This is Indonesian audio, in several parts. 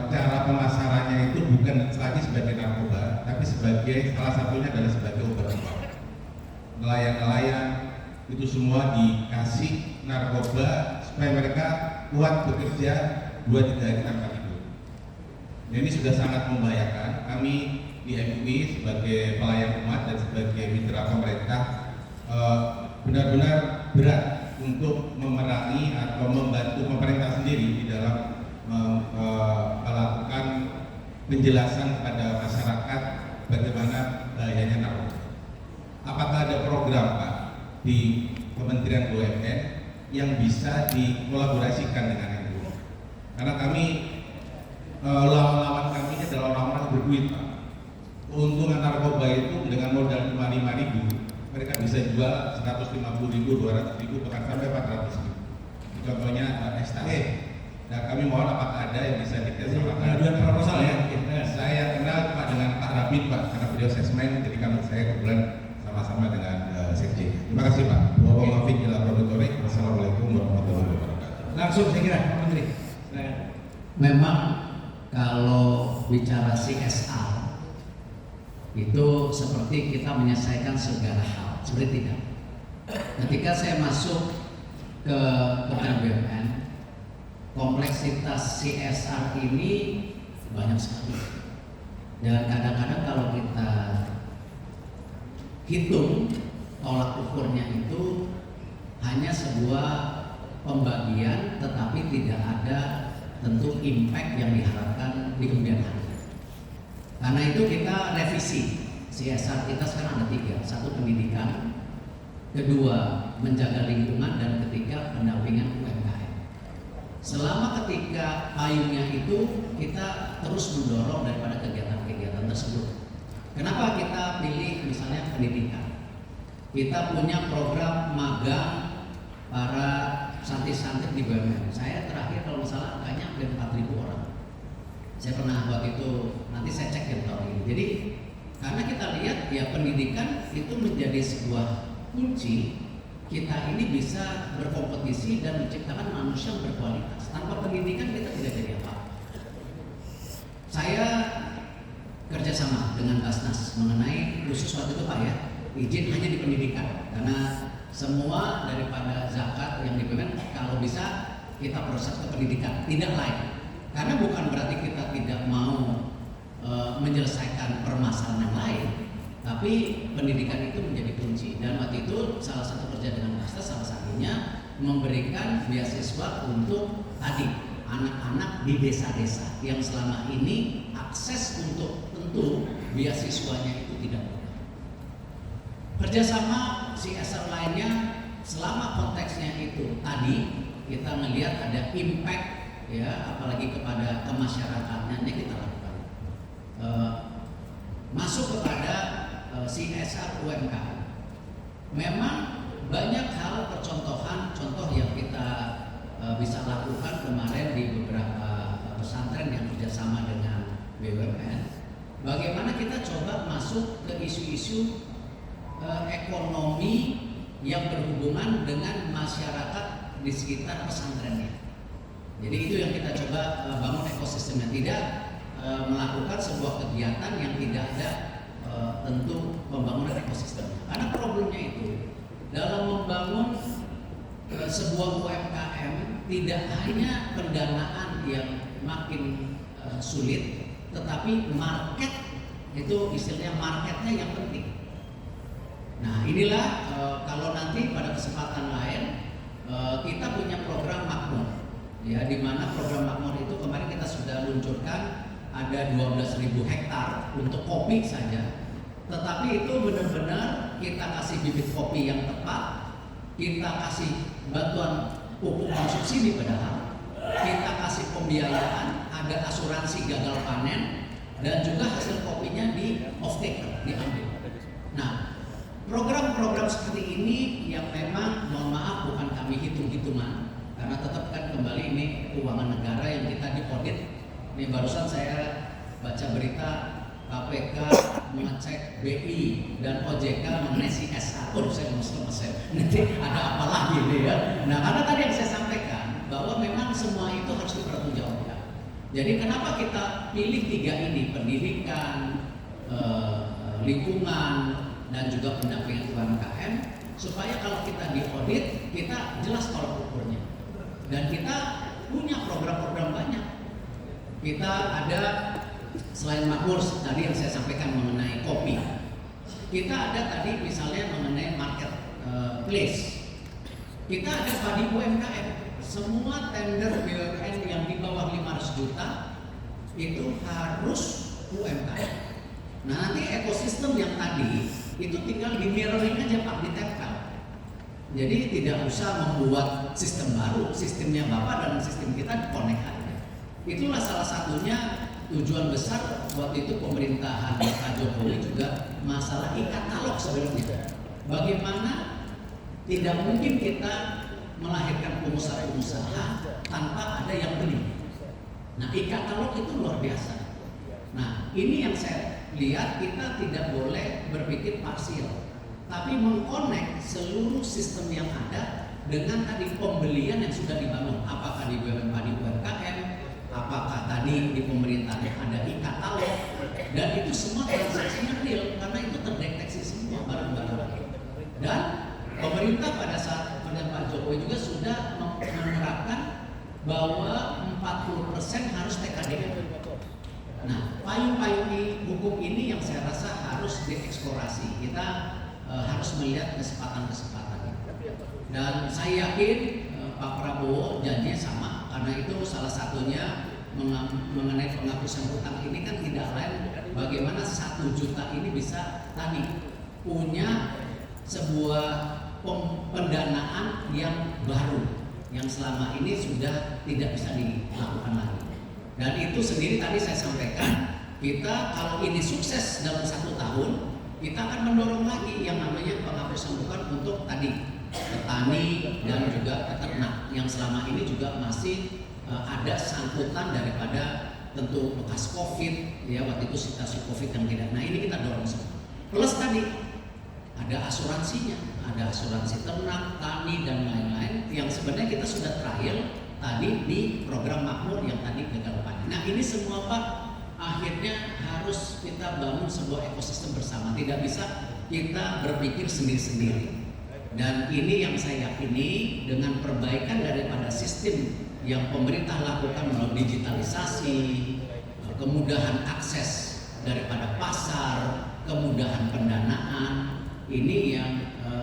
cara pemasarannya itu bukan lagi sebagai narkoba, tapi sebagai salah satunya adalah sebagai obat-obatan. Nelayan-nelayan itu semua dikasih narkoba supaya mereka kuat bekerja 2-3 hari tanpa tidur. Dan ini sudah sangat membahayakan. Kami di MUI sebagai pelayan umat dan sebagai mitra pemerintah benar-benar berat untuk memerangi atau membantu pemerintah sendiri di dalam melakukan penjelasan kepada masyarakat bagaimana bahayanya narkoba. Apakah ada program Pak di Kementerian BUMN yang bisa dikolaborasikan dengan MUI? Karena kami lawan-lawan kami adalah orang-orang berduit Pak. Keuntungan narkoba itu dengan modal 55.000 mereka bisa jual 150.000, 200.000, bahkan sampai 400.000. Contohnya ekstasi. Nah, kami mohon apakah ada yang bisa dikerjasamakan? Pengajuan proposal ya? Saya kenal Pak dengan Pak Rabin Pak, karena beliau sesmen, jadi kami saya kebetulan sama-sama dengan Sekjen. Terima kasih Pak. Wassalamualaikum warahmatullahi wabarakatuh. Langsung saya kira Pak Menteri. Memang kalau bicara CSR itu seperti kita menyelesaikan segala hal, seperti tidak. Ketika saya masuk ke Kementerian BUMN, kompleksitas CSR ini banyak sekali. Dan kadang-kadang kalau kita hitung tolak ukurnya itu hanya sebuah pembagian, tetapi tidak ada tentu impact yang diharapkan di kemudian hari. Karena itu kita revisi CSR kita sekarang ada 3, 1 pendidikan, 2 menjaga lingkungan, dan 3 pendampingan UMKM. Selama ketika payungnya itu kita terus mendorong daripada kegiatan-kegiatan tersebut. Kenapa kita pilih misalnya pendidikan? Kita punya program magang para santri-santri di BUMN. Saya terakhir kalau misalnya angkanya hampir 4.000 orang. Saya pernah waktu itu, nanti saya cek yang tahun ini. Jadi karena kita lihat ya pendidikan itu menjadi sebuah kunci kita ini bisa berkompetisi dan menciptakan manusia yang berkualitas. Tanpa pendidikan kita tidak jadi apa-apa. Saya kerjasama dengan Basnas mengenai khusus waktu itu Pak ya, izin hanya di pendidikan karena semua daripada zakat yang diberikan kalau bisa kita proses ke pendidikan, tidak lain. Karena bukan berarti kita tidak mau menyelesaikan permasalahan yang lain, tapi pendidikan itu menjadi kunci. Dan waktu itu salah satu kerja dengan Basnas salah satunya memberikan beasiswa untuk tadi anak-anak di desa-desa yang selama ini akses untuk tentu beasiswanya itu tidak mudah. Kerjasama CSR lainnya selama konteksnya itu tadi kita melihat ada impact ya, apalagi kepada kemasyarakatan yang kita lakukan. Masuk kepada CSR UMKM. Memang banyak hal percontohan contoh yang kita bisa lakukan kemarin di beberapa pesantren yang kerjasama dengan BUMN. Bagaimana kita coba masuk ke isu-isu ekonomi yang berhubungan dengan masyarakat di sekitar pesantrennya. Jadi itu yang kita coba bangun ekosistemnya, tidak melakukan sebuah kegiatan yang tidak ada tentu pembangunan ekosistemnya. Karena problemnya itu dalam membangun sebuah UMKM tidak hanya pendanaan yang makin sulit, tetapi market itu istilahnya marketnya yang penting. Nah inilah kalau nanti pada kesempatan lain kita punya program makmur, ya, di mana program makmur itu kemarin kita sudah luncurkan ada 12.000 hektar untuk kopi saja. Tetapi itu benar-benar kita kasih bibit kopi yang tepat, kita kasih bantuan pupuk konsumsi padahal, kita kasih pembiayaan, ada asuransi gagal panen, dan juga hasil kopinya di off taker diambil. Nah, program-program seperti ini yang memang mohon maaf bukan kami hitung-hitungan, karena tetap kan kembali ini keuangan negara yang kita diaudit. Ini barusan saya baca berita KPK mengecek BI dan OJK mengenai CSR. Oh, saya mesem-mesem. Nanti ada apa lagi nih ya? Nah, karena tadi yang saya sampaikan bahwa memang semua itu harus dipertanggungjawabkan. Jadi kenapa kita pilih 3 ini, pendidikan, lingkungan, dan juga pendampingan UMKM, supaya kalau kita diaudit kita jelas tolak ukurnya. Dan kita punya program-program banyak. Kita ada selain makmur tadi yang saya sampaikan mengenai kopi, kita ada tadi misalnya mengenai market place. Kita ada padi UMKM. Semua tender BUMN yang di bawah 500 juta itu harus UMKM. Nah, nanti ekosistem yang tadi itu tinggal di mirroring aja Pak, ditempel. Jadi tidak usah membuat sistem baru, sistemnya Bapak dan sistem kita connect aja. Itulah salah satunya tujuan besar waktu itu pemerintahan Pak Jokowi juga masalah e-katalog sebenarnya. Bagaimana tidak mungkin kita melahirkan pengusaha-pengusaha tanpa ada yang beli. Nah, e-katalog itu luar biasa. Nah, ini yang saya lihat, kita tidak boleh berpikir parsial, tapi mengkonek seluruh sistem yang ada dengan tadi pembelian yang sudah dibangun. Apakah di BUMN Padi UMKM, apakah tadi di pemerintahan ada e-katalog, dan itu semua transaksinya real karena itu terdeteksi semua barang-barang. Dan pemerintah pada saat Pak Jokowi juga sudah menerapkan bahwa 40% harus TKDN. Nah, payung-payung hukum ini yang saya rasa harus dieksplorasi. Kita harus melihat kesempatan-kesempatan. Dan saya yakin Pak Prabowo janjinya sama, karena itu salah satunya mengenai penghapusan hutang ini kan tidak lain bagaimana 1 juta ini bisa tadi punya sebuah pendanaan yang baru yang selama ini sudah tidak bisa dilakukan lagi. Dan itu sendiri tadi saya sampaikan, kita kalau ini sukses dalam 1 tahun, kita akan mendorong lagi yang namanya penghapusan hutang untuk tadi petani dan juga peternak yang selama ini juga masih ada sangkutan daripada tentu bekas COVID, ya waktu itu situasi COVID yang tidak. Nah, ini kita dorong semua. Plus tadi ada asuransinya, ada asuransi ternak, tani dan lain-lain yang sebenarnya kita sudah trial tadi di program makmur yang tadi gagal panen. Nah, ini semua Pak akhirnya harus kita bangun sebuah ekosistem bersama. Tidak bisa kita berpikir sendiri-sendiri. Dan ini yang saya yakini dengan perbaikan daripada sistem yang pemerintah lakukan melalui digitalisasi, kemudahan akses daripada pasar, kemudahan pendanaan, ini yang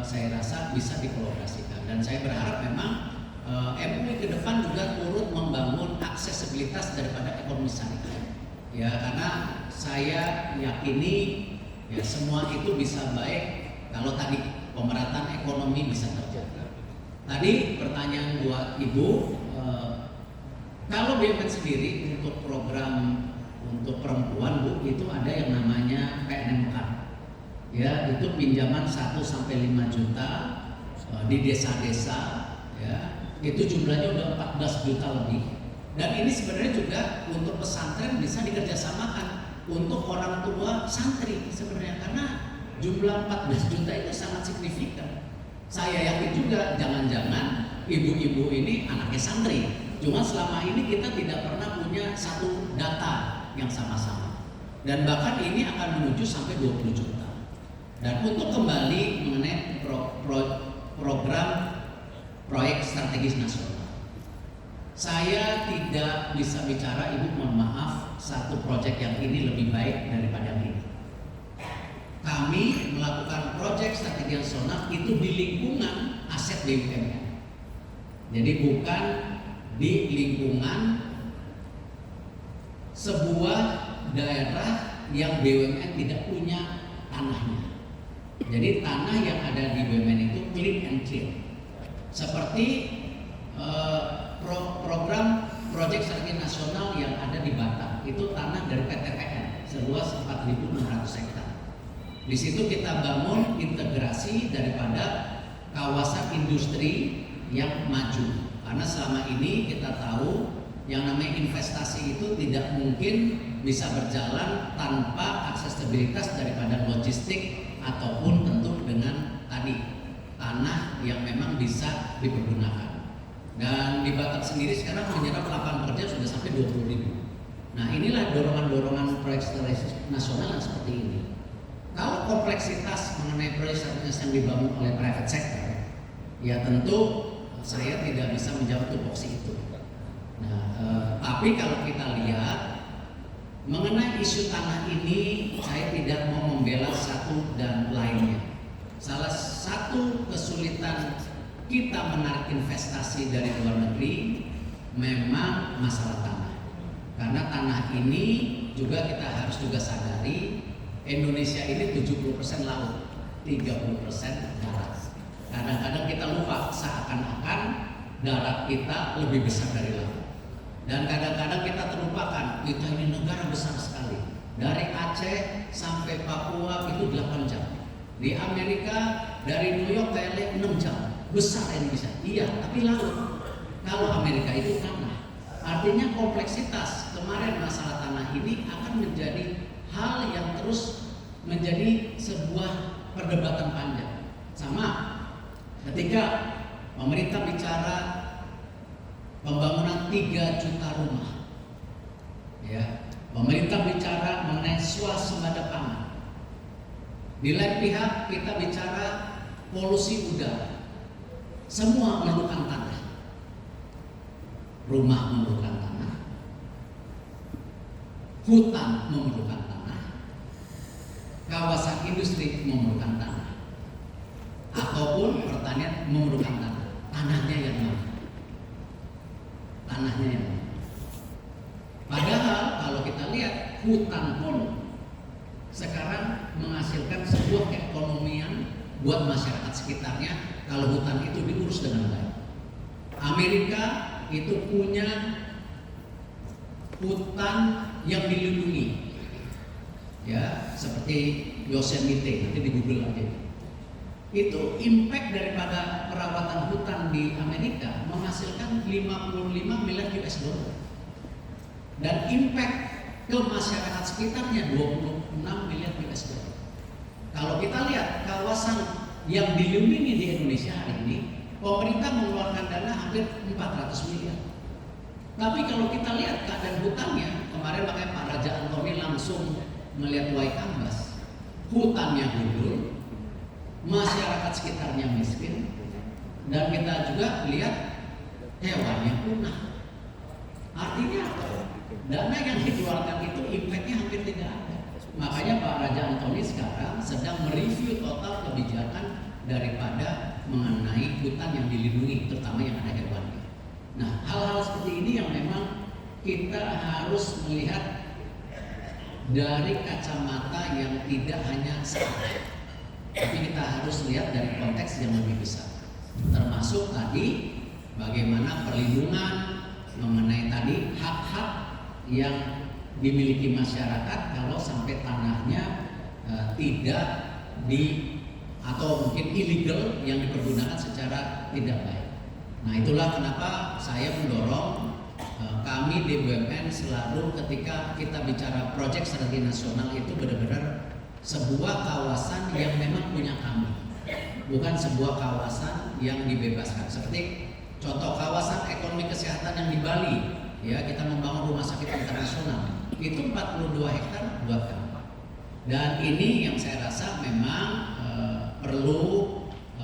saya rasa bisa dikolaborasikan. Dan saya berharap memang MUI ke depan juga turut membangun aksesibilitas daripada ekonomi syariah. Ya, karena saya yakini ya semua itu bisa baik kalau tadi pemerataan ekonomi bisa terjaga. Tadi pertanyaan buat Ibu, kalau BUMN sendiri untuk program untuk perempuan Bu itu ada yang namanya PNMK. Ya, itu pinjaman 1 sampai 5 juta di desa-desa, ya. Itu jumlahnya udah 14 juta lebih. Dan ini sebenarnya juga untuk pesantren bisa dikerjasamakan untuk orang tua santri sebenarnya, karena jumlah 14 juta itu sangat signifikan. Saya yakin juga jangan-jangan ibu-ibu ini anaknya santri. Cuma selama ini kita tidak pernah punya satu data yang sama-sama. Dan bahkan ini akan menuju sampai 20 juta. Dan untuk kembali mengenai program proyek strategis nasional, saya tidak bisa bicara, Ibu mohon maaf, satu proyek yang ini lebih baik daripada yang ini. Kami melakukan proyek strategi nasional itu di lingkungan aset BUMN. Jadi bukan di lingkungan sebuah daerah yang BUMN tidak punya tanahnya. Jadi tanah yang ada di BUMN itu clean and clear. Seperti program proyek strategi nasional yang ada di Batam, itu tanah dari PT PN seluas 4.600 hektar. Di situ kita bangun integrasi daripada kawasan industri yang maju. Karena selama ini kita tahu yang namanya investasi itu tidak mungkin bisa berjalan tanpa aksesibilitas daripada logistik ataupun tentu dengan tadi tanah yang memang bisa dipergunakan. Dan di Batam sendiri sekarang menyerap lapangan kerja sudah sampai 20.000. dorongan-dorongan proyek strategis nasional yang seperti ini. Kalau kompleksitas mengenai proyek strategis yang dibangun oleh private sector, ya tentu saya tidak bisa menjawab tupoksi itu. Nah, tapi kalau kita lihat mengenai isu tanah ini, saya tidak mau membela satu dan lainnya. Salah satu kesulitan kita menarik investasi dari luar negeri memang masalah tanah. Karena tanah ini juga kita harus juga sadari, Indonesia ini 70% laut, 30% darat. Kadang-kadang kita lupa seakan-akan darat kita lebih besar dari laut. Dan kadang-kadang kita terlupakan, kita ini negara besar sekali. Dari Aceh sampai Papua itu 8 jam. Di Amerika dari New York ke LA 6 jam. Besar Indonesia. Iya, tapi laut. Kalau Amerika itu tanah. Artinya kompleksitas kemarin masalah tanah ini akan menjadi hal yang terus menjadi sebuah perdebatan panjang. Sama ketika pemerintah bicara pembangunan 3 juta rumah, ya, pemerintah bicara mengenai swasembada pangan. Di lain pihak kita bicara polusi udara. Semua memerlukan tanah. Rumah memerlukan tanah. Hutan memerlukan tanah. Kawasan industri memerlukan tanah. Ataupun pertanian memerlukan tanah. Tanahnya yang mana? Tanahnya yang mana? Padahal kalau kita lihat hutan pun sekarang menghasilkan sebuah keekonomian buat masyarakat sekitarnya kalau hutan itu diurus dengan baik. Amerika itu punya hutan yang dilindungi, ya, seperti Yosemite, nanti di Google aja. Itu impact daripada perawatan hutan di Amerika menghasilkan 55 miliar US dollar. Dan impact ke masyarakat sekitarnya 26 miliar US dollar. Kalau kita lihat kawasan yang dilindungi di Indonesia hari ini, pemerintah mengeluarkan dana hampir 400 miliar. Tapi kalau kita lihat keadaan hutannya, kemarin makanya Pak Raja Antoni langsung melihat Waikambas, hutannya gundul, masyarakat sekitarnya miskin, dan kita juga lihat hewannya punah. Artinya apa? Dana yang dikeluarkan itu impactnya hampir tidak ada. Makanya Pak Raja Antoni sekarang sedang mereview total kebijakan daripada mengenai hutan yang dilindungi, terutama yang ada hewannya. Nah, hal-hal seperti ini yang memang kita harus melihat dari kacamata yang tidak hanya satu, tapi kita harus lihat dari konteks yang lebih besar. Termasuk tadi bagaimana perlindungan mengenai tadi hak-hak yang dimiliki masyarakat kalau sampai tanahnya tidak atau mungkin ilegal yang dipergunakan secara tidak baik. Nah, itulah kenapa saya mendorong kami di BUMN selalu ketika kita bicara proyek strategi nasional itu benar-benar sebuah kawasan yang memang punya kami, bukan sebuah kawasan yang dibebaskan. Seperti contoh kawasan ekonomi kesehatan yang di Bali, ya, kita membangun rumah sakit internasional itu 42 hektar buat kami. Dan ini yang saya rasa memang perlu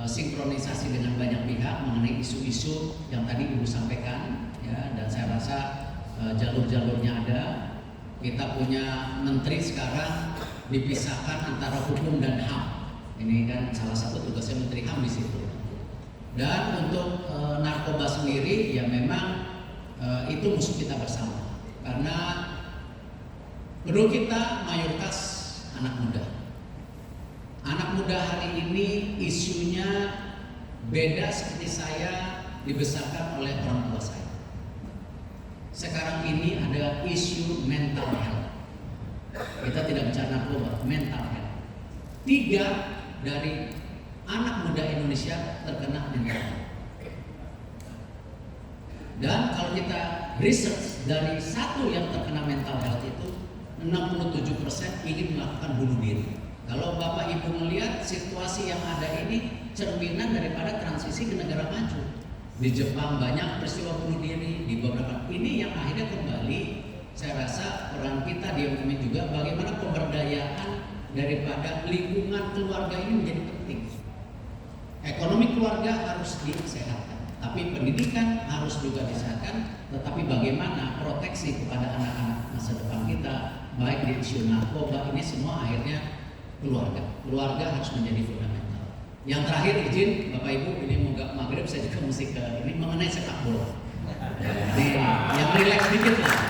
sinkronisasi dengan banyak pihak mengenai isu-isu yang tadi Ibu sampaikan, ya, dan saya rasa jalur-jalurnya ada. Kita punya menteri sekarang dipisahkan antara hukum dan HAM. Ini kan salah satu tugasnya Menteri HAM di situ. Dan untuk narkoba sendiri, ya memang itu musuh kita bersama. Karena penduduk kita mayoritas anak muda. Anak muda hari ini isunya beda seperti saya dibesarkan oleh orang tua saya. Sekarang ini ada isu mental health. Kita tidak bicara narkoba, mental health. 3 dari anak muda Indonesia terkena mental health. Dan kalau kita research dari 1 yang terkena mental health itu 67% ingin melakukan bunuh diri. Kalau Bapak Ibu melihat situasi yang ada ini cerminan daripada transisi ke negara maju. Di Jepang banyak peristiwa bunuh diri, di beberapa ini yang akhirnya kembali saya rasa peran kita di ekonomi juga bagaimana pemberdayaan daripada lingkungan keluarga ini menjadi penting. Ekonomi keluarga harus disehatkan, tapi pendidikan harus juga disehatkan. Tetapi bagaimana proteksi kepada anak-anak masa depan kita, baik di isu narkoba ini semua akhirnya keluarga harus menjadi fundamental. Yang terakhir izin Bapak Ibu, ini mau maghrib saya juga mesti ke ini mengenai sepak bola. Jadi yang relax dikit lah.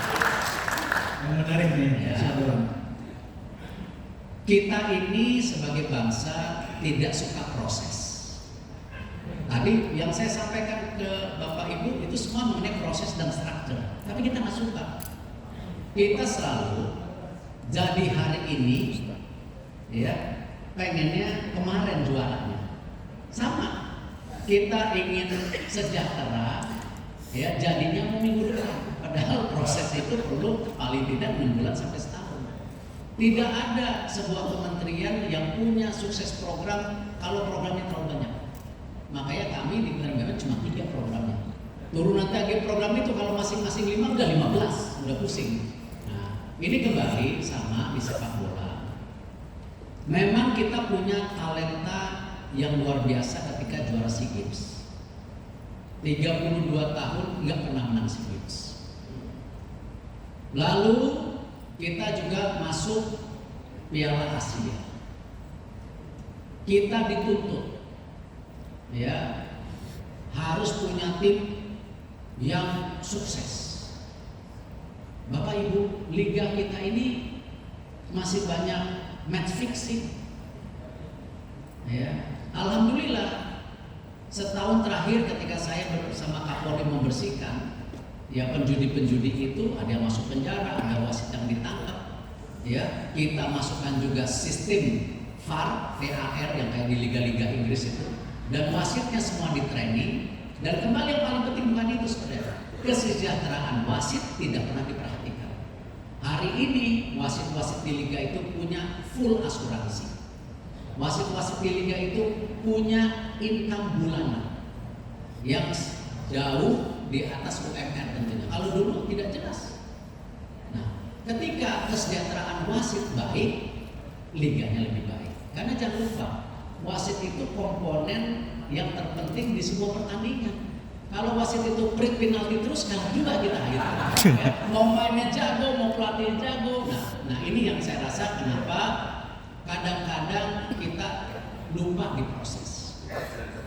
Yang menarik nih, Ya. sepak bola. Kita ini sebagai bangsa tidak suka proses. Tadi yang saya sampaikan ke Bapak Ibu itu semua mengenai proses dan struktur. Tapi kita nggak suka. Kita selalu jadi hari ini, ya pengennya kemarin juaranya. Sama. Kita ingin sejahtera, ya jadinya mau minggu depan. Padahal proses itu perlu paling tidak 6 bulan sampai setahun. Tidak ada sebuah kementerian yang punya sukses program kalau programnya terlalu banyak. Makanya kami di Kementerian BUMN cuma 3 programnya. Turunan lagi program itu kalau masing-masing 5 udah 15, udah pusing. Nah, ini kembali sama di sepak bola. Memang kita punya talenta yang luar biasa ketika juara SEA Games. 32 tahun nggak pernah menang SEA Games. Lalu kita juga masuk Piala Asia. Kita dituntut, ya, harus punya tim yang sukses. Bapak Ibu, liga kita ini masih banyak match fixing. Ya, alhamdulillah setahun terakhir ketika saya bersama Kapolri membersihkan, ya penjudi-penjudi itu ada yang masuk penjara, ada wasit yang ditangkap. Ya, kita masukkan juga sistem VAR yang kayak di liga-liga Inggris itu, dan wasitnya semua di training. Dan kembali yang paling penting bukan itu saudara, kesejahteraan wasit tidak pernah diperhatikan. Hari ini wasit-wasit di liga itu punya full asuransi. Wasit-wasit di liga itu punya income bulanan yang jauh di atas UMR tentunya. Kalau dulu tidak jelas. Nah, ketika kesejahteraan wasit baik, liganya lebih baik. Karena jangan lupa, wasit itu komponen yang terpenting di semua pertandingan. Kalau wasit itu break penalti terus, kalah juga kita gitu. Ya, mau mainnya jago, mau pelatih jago. Nah, ini yang saya rasa kenapa kadang-kadang kita lupa di proses.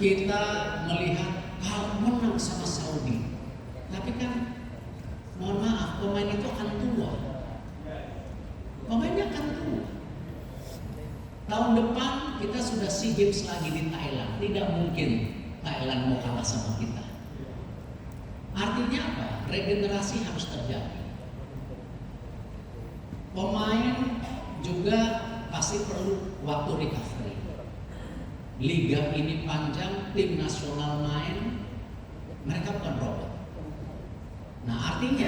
Kita melihat kalau menang sama Saudi, tapi kan mohon maaf, pemain itu akan tua. Pemainnya akan tua. Tahun depan kita sudah SEA Games lagi di Thailand. Tidak mungkin Thailand mau kalah sama kita. Artinya apa? Regenerasi harus terjadi. Pemain juga pasti perlu waktu recovery. Liga ini panjang, tim nasional main, mereka bukan robot. Nah, artinya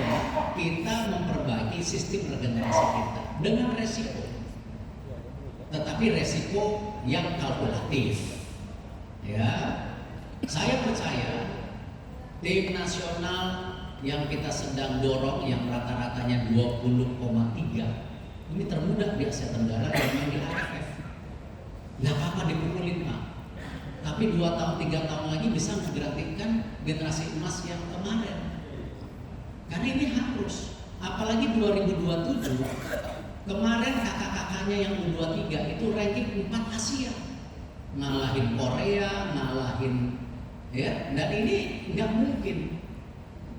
kita memperbaiki sistem regenerasi kita dengan resiko. Tetapi resiko yang kalkulatif. Ya, saya percaya tim nasional yang kita sedang dorong yang rata-ratanya 20,3 ini termuda di Asia Tenggara dan main di AFF. Nggak apa-apa dipukulin Pak. Tapi 2 tahun 3 tahun lagi bisa menggantikan generasi emas yang kemarin. Karena ini harus. Apalagi 2027 kemarin kakak-kakaknya yang U23 itu ranking 4 Asia, ngalahin Korea, ngalahin, ya. Dan ini nggak mungkin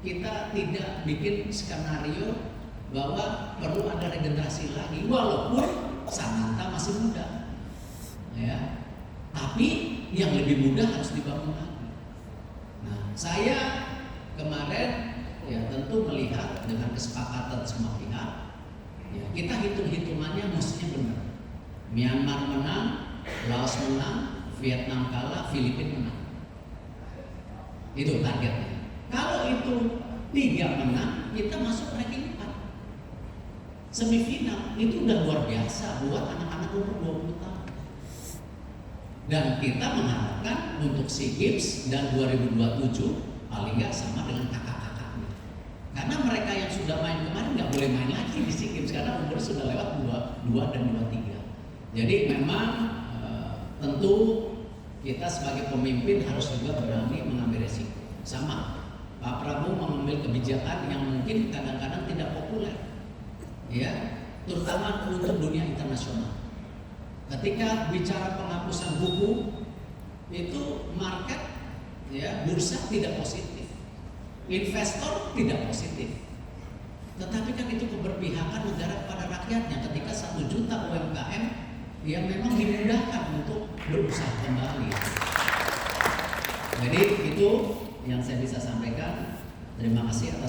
kita tidak bikin skenario bahwa perlu ada regenerasi lagi, walaupun Sananta masih muda, ya. Tapi yang lebih muda harus dibangun lagi. Nah, saya kemarin ya tentu melihat dengan kesepakatan semua pihak. Ya, kita hitung-hitungannya mestinya benar. Myanmar menang, Laos menang, Vietnam kalah, Filipina menang. Itu targetnya. Kalau itu 3 menang, kita masuk ranking 4. Semifinal itu udah luar biasa buat anak-anak umur 20 tahun. Dan kita mengharapkan untuk SEA Games dan 2027 paling nggak sama dengan kakak-kakaknya. Karena Karena mereka yang sudah main kemarin nggak boleh main lagi di SEA Games karena umur sudah lewat 22 dan 23. Jadi memang tentu kita sebagai pemimpin harus juga berani mengambil resiko. Sama, Pak Prabowo mengambil kebijakan yang mungkin kadang-kadang tidak populer, ya, terutama untuk dunia internasional. Ketika bicara penghapusan buku, itu market, ya, bursa tidak positif, investor tidak positif. Tetapi kan itu keberpihakan negara pada rakyatnya ketika 1 juta UMKM yang memang dimudahkan untuk berusaha kembali. Jadi itu yang saya bisa sampaikan. Terima kasih atas